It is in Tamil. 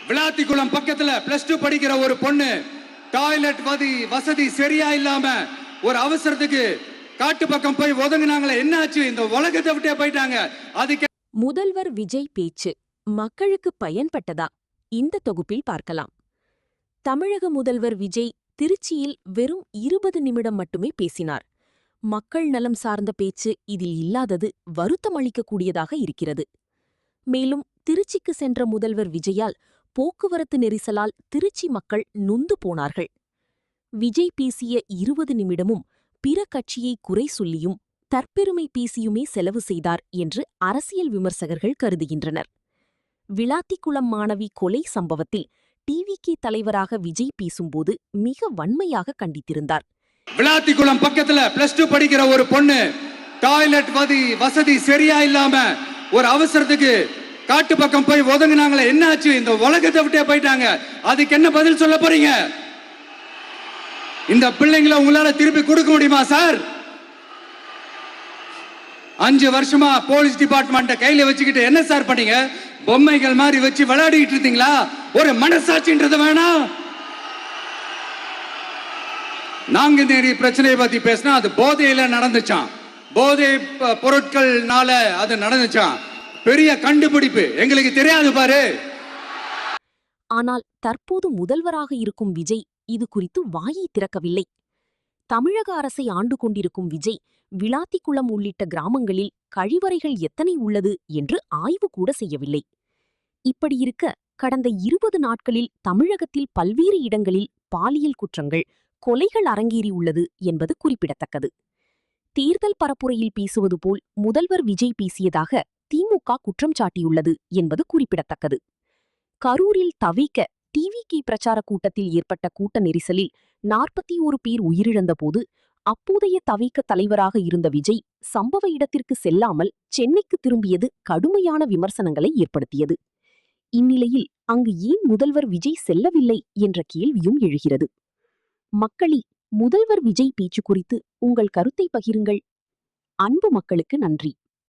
விளாத்திக்குளம் பக்கத்துல +2 படிக்கிற ஒரு பொண்ணு டாய்லெட் வசதி சரியா இல்லாம ஒரு அவசரத்துக்கு காட்டு பக்கம் போய் ஒதுங்கினாங்களே, என்னாச்சு? இந்த உலகத்தை விட்டே போயிட்டாங்க. அதுக்கு முதல்வர் விஜய் பேச்சு மக்களுக்கு பயன்பட்டதா? இந்த தொகுப்பில் பார்க்கலாம். தமிழக முதல்வர் விஜய் திருச்சியில் வெறும் 20 நிமிடம் மட்டுமே பேசினார். மக்கள் நலம் சார்ந்த பேச்சு இதில் இல்லாதது வருத்தமளிக்கக்கூடியதாக இருக்கிறது. மேலும் திருச்சிக்கு சென்ற முதல்வர் விஜயால் போக்குவரத்து நெரிசலால் திருச்சி மக்கள் நொந்து போனார்கள். விஜய் பேசிய 20 நிமிடமும் பிற கட்சியை குறை சொல்லியும் தற்பெருமை பேசியுமே செலவு செய்தார் என்று அரசியல் விமர்சகர்கள் கருதுகின்றனர். விளாத்திக்குளம் மாணவி கொலை சம்பவத்தில் டிவிகே தலைவராக விஜய் பேசும்போது மிக வன்மையாக கண்டித்திருந்தார். விளாத்திக்குளம் பக்கத்துல +2 படிக்கிற ஒரு பொண்ணு டாய்லெட் வசதி சரியா இல்லாம ஒரு அவசரத்துக்கு காட்டு பக்கம் போய் ஒதுங்கினாங்களே, என்னாச்சு? இந்த உலகத்தை விட்டே போயிட்டாங்க. அதுக்கு என்ன பதில் சொல்ல போறீங்க? இந்த பிள்ளைங்களை உங்களால திருப்பி கொடுக்க முடியுமா சார்? 5 வருஷமா போலீஸ் டிபார்ட்மெண்ட கையில வச்சுக்கிட்டு என்ன சார் பண்ணீங்க? பொம்மைகள் மாதிரி வச்சு விளையாடிட்டு இருந்தீங்களா? ஒரு மனசாட்சின்றது வேணாம். நாங்குநேரி பிரச்சனையை பத்தி பேசினா அது போதையில நடந்துச்சான், போதை பொருட்கள்னால அது நடந்துச்சான். பெரிய கண்டுபிடிப்பு, எங்களுக்கு தெரியாது பாரு. ஆனால் தற்போது முதல்வராக இருக்கும் விஜய் இது குறித்து வாயை திறக்கவில்லை. தமிழக அரசை ஆண்டு கொண்டிருக்கும் விஜய் விளாத்திக்குளம் உள்ளிட்ட கிராமங்களில் கழிவறைகள் எத்தனை உள்ளது என்று ஆய்வு கூட செய்யவில்லை. இப்படியிருக்க கடந்த 20 நாட்களில் தமிழகத்தில் பல்வேறு இடங்களில் பாலியல் குற்றங்கள், கொலைகள் அரங்கேறியுள்ளது என்பது குறிப்பிடத்தக்கது. தேர்தல் பரப்புரையில் பேசுவது போல் முதல்வர் விஜய் பேசியதாக திமுக குற்றம் சாட்டியுள்ளது என்பது குறிப்பிடத்தக்கது. கரூரில் தவிக்க டிவிகே பிரச்சார கூட்டத்தில் ஏற்பட்ட கூட்ட நெரிசலில் 41 பேர் உயிரிழந்தபோது அப்போதைய தவிக தலைவராக இருந்த விஜய் சம்பவ இடத்திற்கு செல்லாமல் சென்னைக்கு திரும்பியது கடுமையான விமர்சனங்களை ஏற்படுத்தியது. இந்நிலையில் அங்கு ஏன் முதல்வர் விஜய் செல்லவில்லை என்ற கேள்வியும் எழுகிறது. மக்களே, முதல்வர் விஜய் பேச்சு குறித்து உங்கள் கருத்தை பகிருங்கள். அன்பு மக்களுக்கு நன்றி.